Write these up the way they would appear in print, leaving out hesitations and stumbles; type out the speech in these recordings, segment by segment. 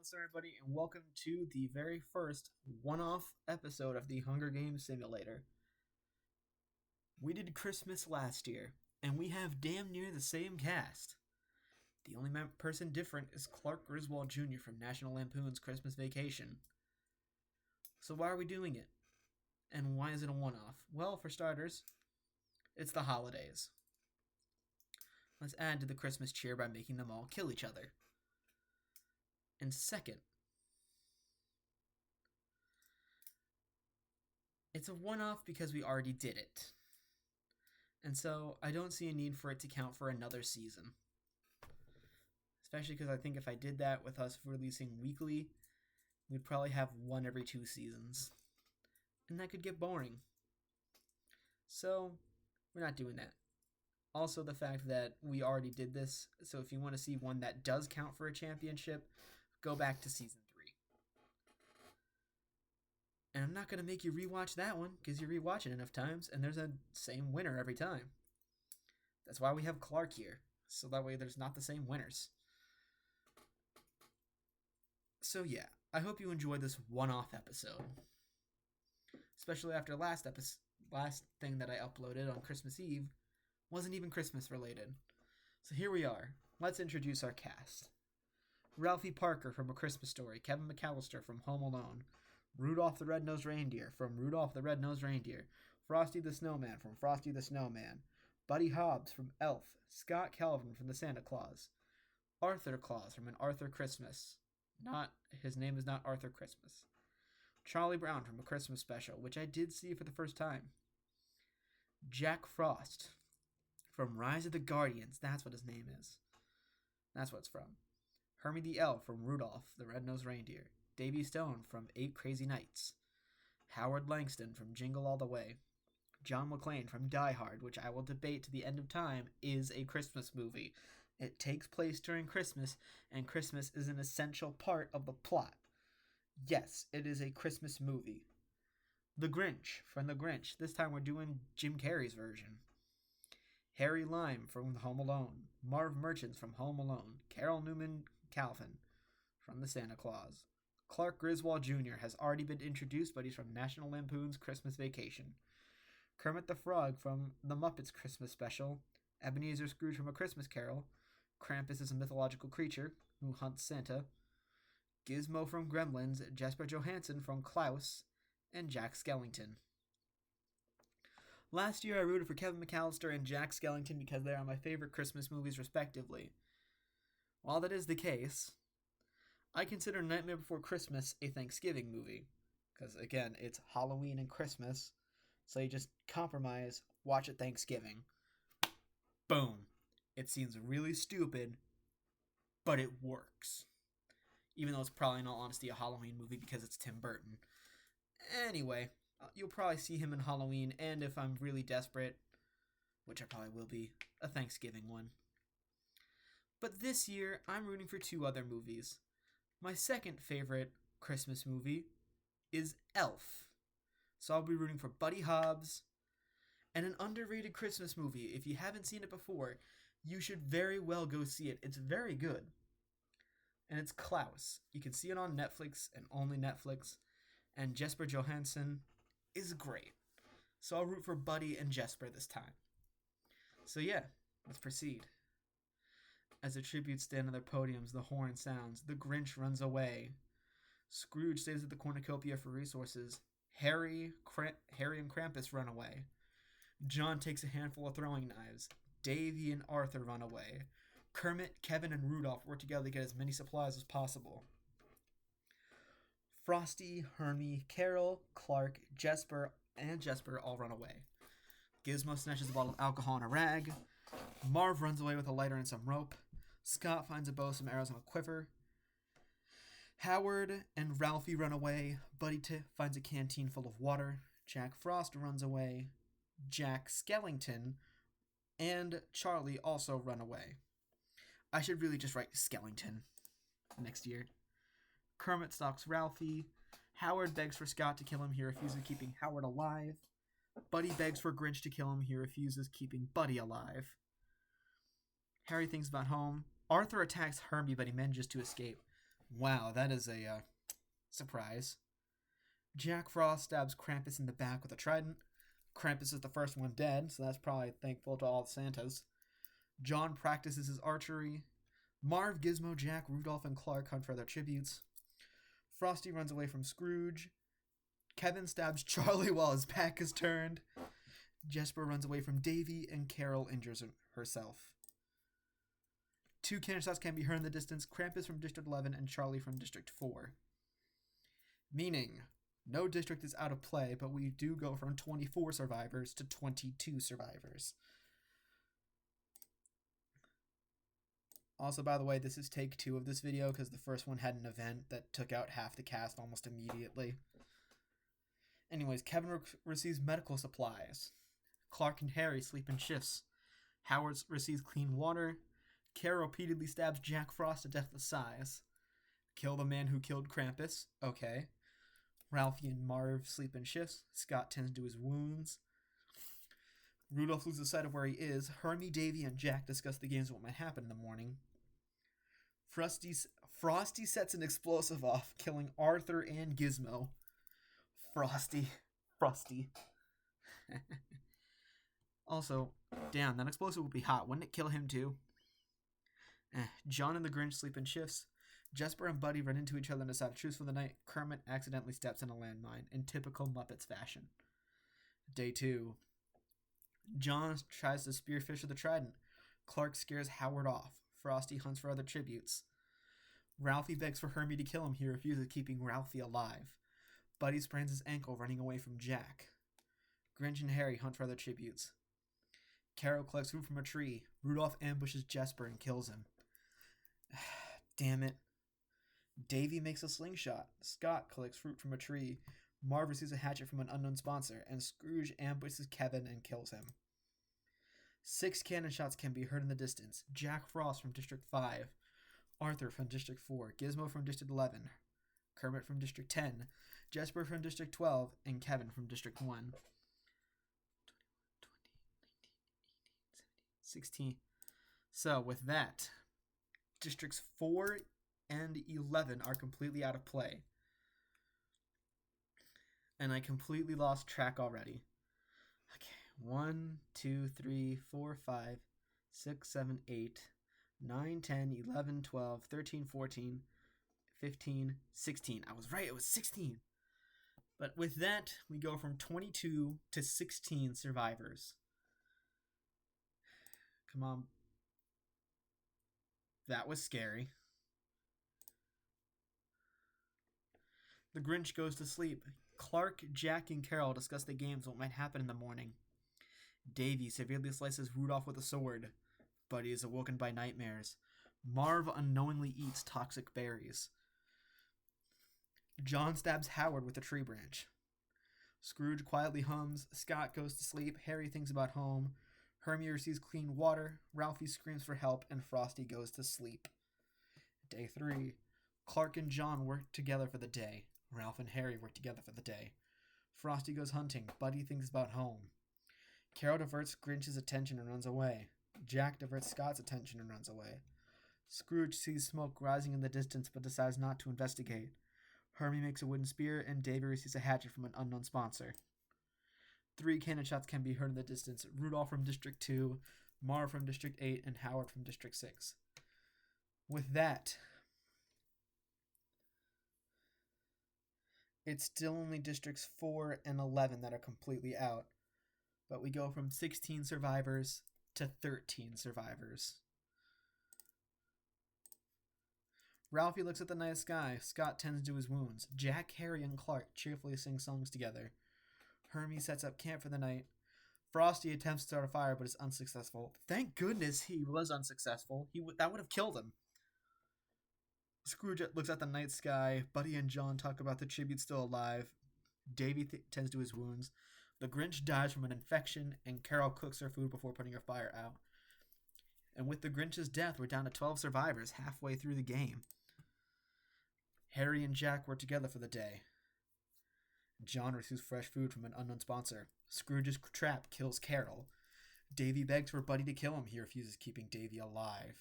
Hello, everybody, and welcome to the very first one-off episode of the Hunger Games Simulator. We did Christmas last year, and we have damn near the same cast. The only person different is Clark Griswold Jr. from National Lampoon's Christmas Vacation. So why are we doing it? And why is it a one-off? Well, for starters, it's the holidays. Let's add to the Christmas cheer by making them all kill each other. And second, it's a one-off because we already did it. And so I don't see a need for it to count for another season. Especially because I think if I did that with us releasing weekly, we'd probably have one every 2 seasons. And that could get boring. So, we're not doing that. Also, the fact that we already did this, so if you want to see one that does count for a championship, go back to Season 3. And I'm not going to make you rewatch that one, because you rewatch it enough times, and there's a same winner every time. That's why we have Clark here, so that way there's not the same winners. So yeah, I hope you enjoyed this one-off episode. Especially after last thing that I uploaded on Christmas Eve wasn't even Christmas related. So here we are. Let's introduce our cast. Ralphie Parker from A Christmas Story, Kevin McAllister from Home Alone, Rudolph the Red-Nosed Reindeer from Rudolph the Red-Nosed Reindeer, Frosty the Snowman from Frosty the Snowman, Buddy Hobbs from Elf, Scott Calvin from The Santa Claus, Arthur Claus from An Arthur Christmas. His name is not Arthur Christmas. Charlie Brown from A Christmas Special, which I did see for the first time. Jack Frost from Rise of the Guardians, that's what his name is. That's what it's from. Hermie the Elf from Rudolph the Red-Nosed Reindeer, Davy Stone from 8 Crazy Nights, Howard Langston from Jingle All the Way, John McClane from Die Hard, which I will debate to the end of time is a Christmas movie. It takes place during Christmas, and Christmas is an essential part of the plot. Yes, it is a Christmas movie. The Grinch from The Grinch. This time we're doing Jim Carrey's version. Harry Lime from Home Alone, Marv Merchants from Home Alone, Carol Newman Calvin from The Santa Claus. Clark Griswold Jr. has already been introduced, but he's from National Lampoon's Christmas Vacation. Kermit the Frog from The Muppets Christmas Special, Ebenezer Scrooge from A Christmas Carol, Krampus is a mythological creature who hunts Santa, Gizmo from Gremlins, Jesper Johansson from Klaus, and Jack Skellington. Last year I rooted for Kevin McAllister and Jack Skellington because they are my favorite Christmas movies respectively. While that is the case, I consider Nightmare Before Christmas a Thanksgiving movie. Because again, it's Halloween and Christmas, so you just compromise, watch it Thanksgiving. Boom. It seems really stupid, but it works. Even though it's probably in all honesty a Halloween movie because it's Tim Burton. Anyway, you'll probably see him in Halloween, and if I'm really desperate, which I probably will be, a Thanksgiving one. But this year, I'm rooting for 2 other movies. My second favorite Christmas movie is Elf. So I'll be rooting for Buddy Hobbs, and an underrated Christmas movie. If you haven't seen it before, you should very well go see it. It's very good. And it's Klaus. You can see it on Netflix and only Netflix. And Jesper Johansson is great. So I'll root for Buddy and Jesper this time. So yeah, let's proceed. As the tributes stand on their podiums, the horn sounds. The Grinch runs away. Scrooge stays at the cornucopia for resources. Harry and Krampus run away. John takes a handful of throwing knives. Davy and Arthur run away. Kermit, Kevin, and Rudolph work together to get as many supplies as possible. Frosty, Hermie, Carol, Clark, Jesper all run away. Gizmo snatches a bottle of alcohol and a rag. Marv runs away with a lighter and some rope. Scott finds a bow, some arrows, and a quiver. Howard and Ralphie run away. Buddy finds a canteen full of water. Jack Frost runs away. Jack Skellington and Charlie also run away. I should really just write Skellington next year. Kermit stalks Ralphie. Howard begs for Scott to kill him. He refuses, keeping Howard alive. Buddy begs for Grinch to kill him. He refuses, keeping Buddy alive. Harry thinks about home. Arthur attacks Hermie, but he manages to escape. Wow, that is a surprise. Jack Frost stabs Krampus in the back with a trident. Krampus is the first one dead, so that's probably thankful to all the Santas. John practices his archery. Marv, Gizmo, Jack, Rudolph, and Clark hunt for their tributes. Frosty runs away from Scrooge. Kevin stabs Charlie while his back is turned. Jesper runs away from Davy, and Carol injures herself. 2 cannon shots can be heard in the distance, Krampus from District 11 and Charlie from District 4. Meaning, no district is out of play, but we do go from 24 survivors to 22 survivors. Also, by the way, this is take 2 of this video because the first one had an event that took out half the cast almost immediately. Anyways, Kevin receives medical supplies. Clark and Harry sleep in shifts. Howard receives clean water. Carol repeatedly stabs Jack Frost to death with sighs. Kill the man who killed Krampus. Okay. Ralphie and Marv sleep in shifts. Scott tends to his wounds. Rudolph loses sight of where he is. Hermie, Davy, and Jack discuss the games and what might happen in the morning. Frosty sets an explosive off, killing Arthur and Gizmo. Frosty. Also, damn, that explosive would be hot. Wouldn't it kill him too? John and the Grinch sleep in shifts. Jesper and Buddy run into each other and decide to choose for the night. Kermit accidentally steps in a landmine in typical Muppets fashion. Day 2. John tries to spearfish with a trident. Clark scares Howard off. Frosty hunts for other tributes. Ralphie begs for Hermie to kill him. He refuses, keeping Ralphie alive. Buddy sprains his ankle running away from Jack. Grinch and Harry hunt for other tributes. Carol collects food from a tree. Rudolph ambushes Jesper and kills him. Damn it. Davy makes a slingshot. Scott collects fruit from a tree. Marv receives a hatchet from an unknown sponsor, and Scrooge ambushes Kevin and kills him. 6 cannon shots can be heard in the distance. Jack Frost from District 5. Arthur from District 4. Gizmo from District 11. Kermit from District 10. Jesper from District 12. And Kevin from District 1. 16. So, with that, Districts 4 and 11 are completely out of play. And I completely lost track already. Okay, 1, 2, 3, 4, 5, 6, 7, 8, 9, 10, 11, 12, 13, 14, 15, 16. I was right, it was 16. But with that, we go from 22 to 16 survivors. Come on. That was scary. The Grinch goes to sleep. Clark, Jack, and Carol discuss the games and what might happen in the morning. Davy severely slices Rudolph with a sword. Buddy is awoken by nightmares. Marv unknowingly eats toxic berries. John stabs Howard with a tree branch. Scrooge quietly hums. Scott goes to sleep. Harry thinks about home. Hermie receives clean water. Ralphie screams for help, and Frosty goes to sleep. Day 3. Clark and John work together for the day. Ralph and Harry work together for the day. Frosty goes hunting. Buddy thinks about home. Carol diverts Grinch's attention and runs away. Jack diverts Scott's attention and runs away. Scrooge sees smoke rising in the distance but decides not to investigate. Hermie makes a wooden spear, and Davy receives a hatchet from an unknown sponsor. 3 cannon shots can be heard in the distance. Rudolph from District 2, Marv from District 8, and Howard from District 6. With that, it's still only Districts 4 and 11 that are completely out. But we go from 16 survivors to 13 survivors. Ralphie looks at the night sky. Scott tends to his wounds. Jack, Harry, and Clark cheerfully sing songs together. Hermie sets up camp for the night. Frosty attempts to start a fire but is unsuccessful. Thank goodness he was unsuccessful. That would have killed him. Scrooge looks at the night sky. Buddy and John talk about the tribute still alive. Davy tends to his wounds. The Grinch dies from an infection, and Carol cooks her food before putting her fire out. And with the Grinch's death, we're down to 12 survivors halfway through the game. Harry and Jack work together for the day. John receives fresh food from an unknown sponsor. Scrooge's trap kills Carol. Davy begs for Buddy to kill him. He refuses, keeping Davy alive.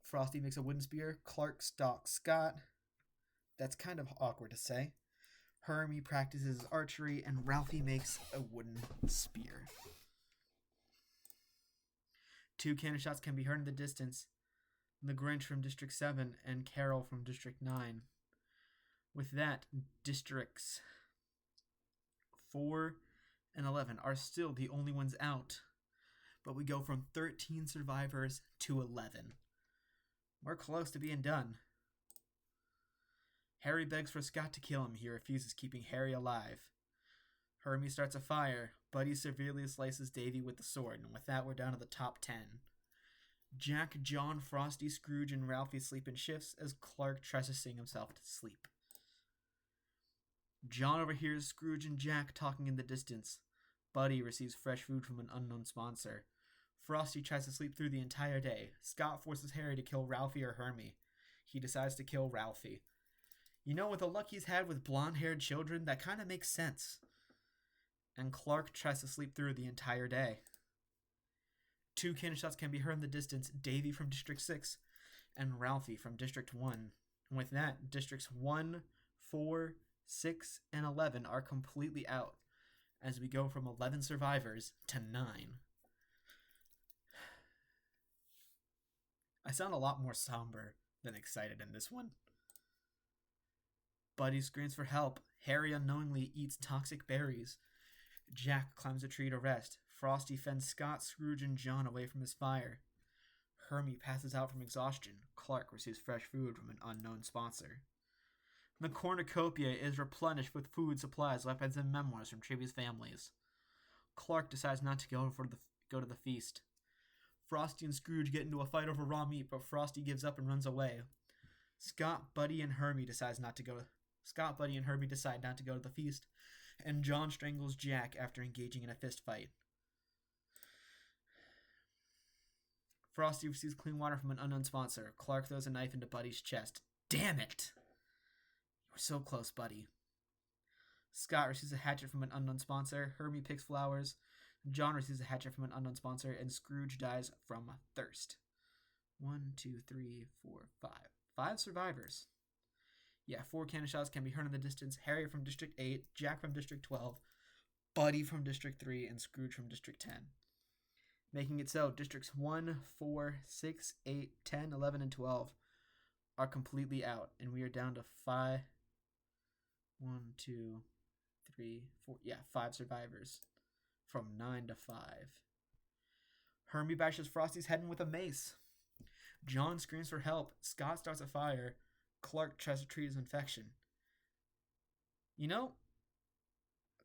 Frosty makes a wooden spear. Clark stalks Scott. That's kind of awkward to say. Hermie practices archery, and Ralphie makes a wooden spear. 2 cannon shots can be heard in the distance. The Grinch from District 7 and Carol from District 9. With that, Districts 4 and 11 are still the only ones out. But we go from 13 survivors to 11. We're close to being done. Harry begs for Scott to kill him. He refuses, keeping Harry alive. Hermie starts a fire. Buddy severely slices Davy with the sword, and with that, we're down to the top 10. Jack, John, Frosty, Scrooge, and Ralphie sleep in shifts as Clark tries to sing himself to sleep. John overhears Scrooge and Jack talking in the distance. Buddy receives fresh food from an unknown sponsor. Frosty tries to sleep through the entire day. Scott forces Harry to kill Ralphie or Hermie. He decides to kill Ralphie. You know, with the luck he's had with blonde-haired children, that kind of makes sense. And Clark tries to sleep through the entire day. 2 cannon shots can be heard in the distance. Davy from District 6 and Ralphie from District 1. And with that, Districts 1, 4, 6, and 11 are completely out as we go from 11 survivors to 9. I sound a lot more somber than excited in this one. Buddy screams for help. Harry unknowingly eats toxic berries. Jack climbs a tree to rest. Frosty fends Scott, Scrooge, and John away from his fire. Hermie passes out from exhaustion. Clark receives fresh food from an unknown sponsor. The cornucopia is replenished with food, supplies, weapons, and memoirs from previous families. Clark decides not to go to the feast. Frosty and Scrooge get into a fight over raw meat, but Frosty gives up and runs away. Scott, Buddy, and Hermie decide not to go to the feast, and John strangles Jack after engaging in a fist fight. Frosty receives clean water from an unknown sponsor. Clark throws a knife into Buddy's chest. Damn it! You were so close, Buddy. Scott receives a hatchet from an unknown sponsor. Hermie picks flowers. John receives a hatchet from an unknown sponsor, and Scrooge dies from thirst. 1, 2, 3, 4, 5. 5 survivors. Yeah, 4 cannon shots can be heard in the distance. Harry from District 8, Jack from District 12, Buddy from District 3, and Scrooge from District 10. Making it so, Districts 1, 4, 6, 8, 10, 11, and 12 are completely out, and we are down to 5. 1, 2, 3, 4. Yeah, 5 survivors. From 9 to 5. Hermie bashes Frosty's head in with a mace. John screams for help. Scott starts a fire. Clark tries to treat his infection. You know,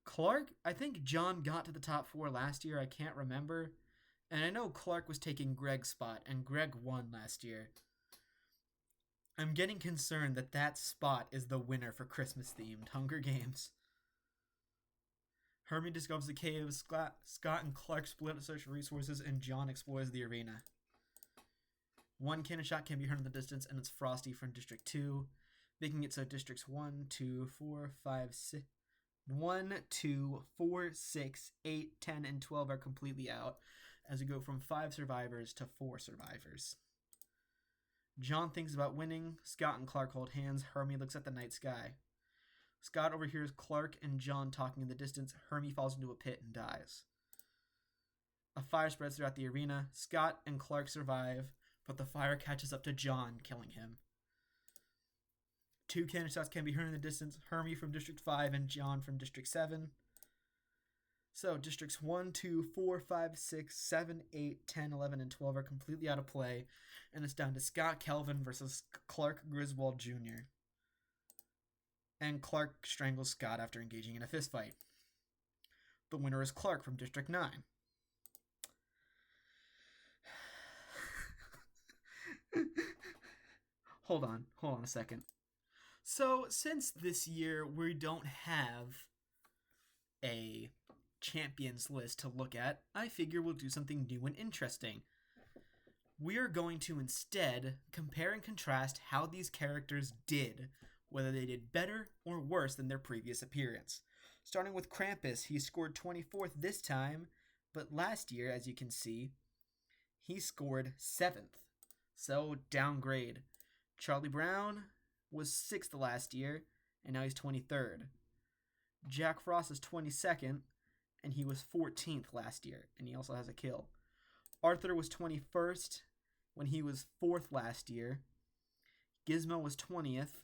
Clark, I think John got to the top 4 last year. I can't remember. And I know Clark was taking Greg's spot, and Greg won last year. I'm getting concerned that that spot is the winner for Christmas-themed Hunger Games. Hermie discovers the cave. Scott and Clark split up to search for resources, and John explores the arena. 1 cannon shot can be heard in the distance, and it's Frosty from District 2, making it so Districts 1, 2, 4, 5, 6... 1, 2, 4, 6, 8, 10, and 12 are completely out, as we go from 5 survivors to 4 survivors. John thinks about winning. Scott and Clark hold hands. Hermie looks at the night sky. Scott overhears Clark and John talking in the distance. Hermie falls into a pit and dies. A fire spreads throughout the arena. Scott and Clark survive, but the fire catches up to John, killing him. 2 cannon shots can be heard in the distance. Hermie from District 5 and John from District 7. So, Districts 1, 2, 4, 5, 6, 7, 8, 10, 11, and 12 are completely out of play, and it's down to Scott Kelvin versus Clark Griswold Jr. And Clark strangles Scott after engaging in a fistfight. The winner is Clark from District 9. Hold on a second. So, since this year we don't have a champions list to look at, I figure we'll do something new and interesting. We are going to instead compare and contrast how these characters did, whether they did better or worse than their previous appearance. Starting with Krampus, he scored 24th this time, but last year, as you can see, he scored 7th. So, downgrade. Charlie Brown was 6th last year, and now he's 23rd. Jack Frost is 22nd, and he was 14th last year, and he also has a kill. Arthur was 21st when he was 4th last year. Gizmo was 20th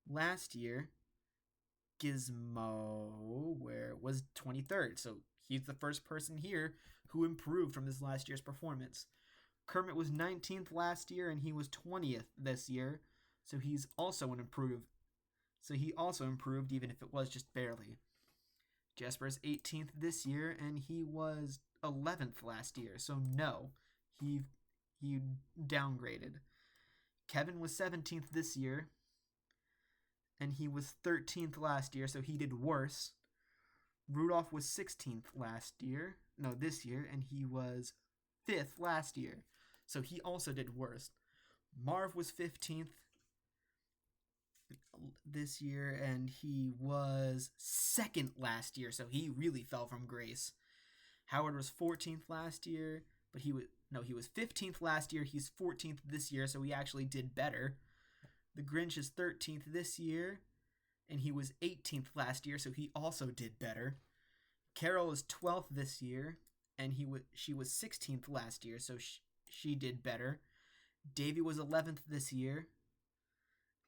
last year. Gizmo was 23rd, so he's the first person here who improved from his last year's performance. Kermit was 19th last year, and he was 20th this year, so he's also an improved. So he also improved, even if it was just barely. Jasper is 18th this year, and he was 11th last year, so no, he downgraded. Kevin was 17th this year, and he was 13th last year, so he did worse. Rudolph was 16th this year, and he was 5th last year, so he also did worse. Marv was 15th this year, and he was 2nd last year, so he really fell from grace. Howard was 14th last year, but he was 15th last year. He's 14th this year, so he actually did better. The Grinch is 13th this year, and he was 18th last year, so he also did better. Carol is 12th this year, and she was 16th last year, so she did better. Davey was 11th this year,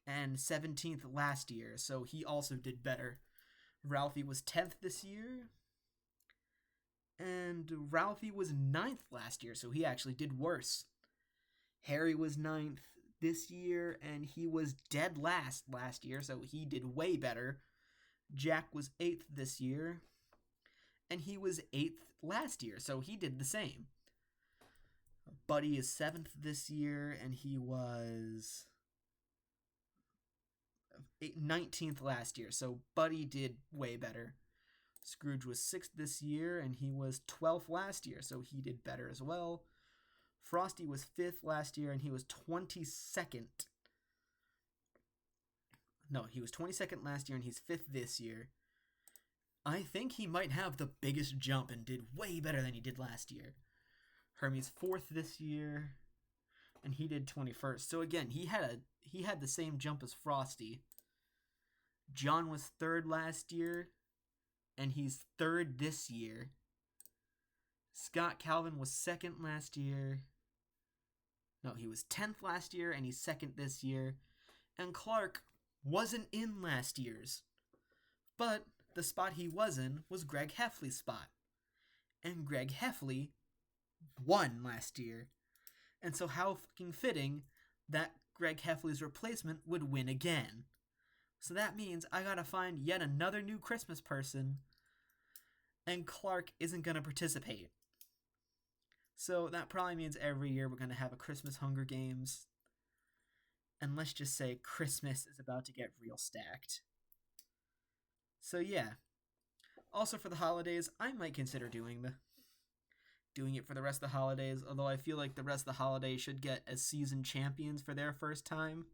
and 17th last year, so he also did better. Ralphie was 10th this year, and Ralphie was 9th last year, so he actually did worse. Harry was 9th this year, and he was dead last year, so he did way better. Jack was 8th this year, and he was 8th last year, so he did the same. Buddy is 7th this year, and he was 19th last year, so Buddy did way better. Scrooge was 6th this year, and he was 12th last year, so he did better as well. Frosty was 5th last year, and he was 22nd. No, he was 22nd last year, and he's 5th this year. I think he might have the biggest jump and did way better than he did last year. Hermie's 4th this year, and he did 21st. So again, he had the same jump as Frosty. John was 3rd last year, and he's 3rd this year. Scott Calvin was 2nd last year. No, he was 10th last year, and he's 2nd this year. And Clark wasn't in last year's. But the spot he was in was Greg Heffley's spot. And Greg Heffley won last year. And so how fucking fitting that Greg Heffley's replacement would win again. So that means I gotta find yet another new Christmas person, and Clark isn't gonna participate. So that probably means every year we're gonna have a Christmas Hunger Games. And let's just say Christmas is about to get real stacked. So yeah. Also for the holidays, I might consider doing it for the rest of the holidays, although I feel like the rest of the holidays should get as season champions for their first time.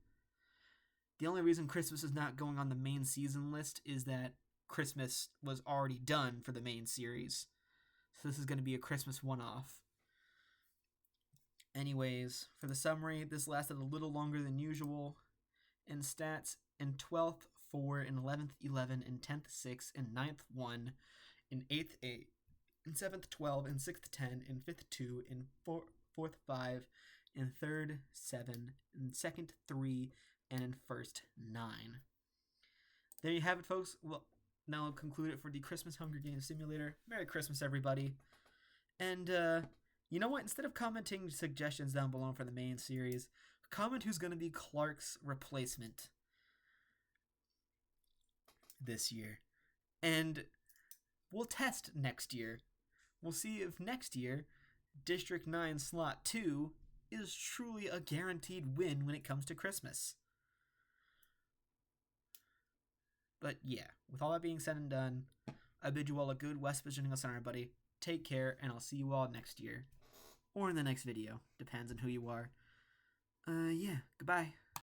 The only reason Christmas is not going on the main season list is that Christmas was already done for the main series. So this is going to be a Christmas one-off. Anyways, for the summary, this lasted a little longer than usual. In stats, in 12th, 4, in 11th, 11, in 10th, 6, in 9th, 1, in 8th, 8, in 7th, 12, in 6th, 10, in 5th, 2, in 4th, 5, in 3rd, 7, in 2nd, 3, and in 1st, 9. There you have it, folks. Well, now I'll conclude it for the Christmas Hunger Games Simulator. Merry Christmas, everybody. And, you know what? Instead of commenting suggestions down below for the main series, comment who's going to be Clark's replacement this year. And we'll test next year. We'll see if next year, District 9 Slot 2 is truly a guaranteed win when it comes to Christmas. But yeah, with all that being said and done, I bid you all a good West visiting us on everybody. Take care, and I'll see you all next year. Or in the next video. Depends on who you are. Yeah, goodbye.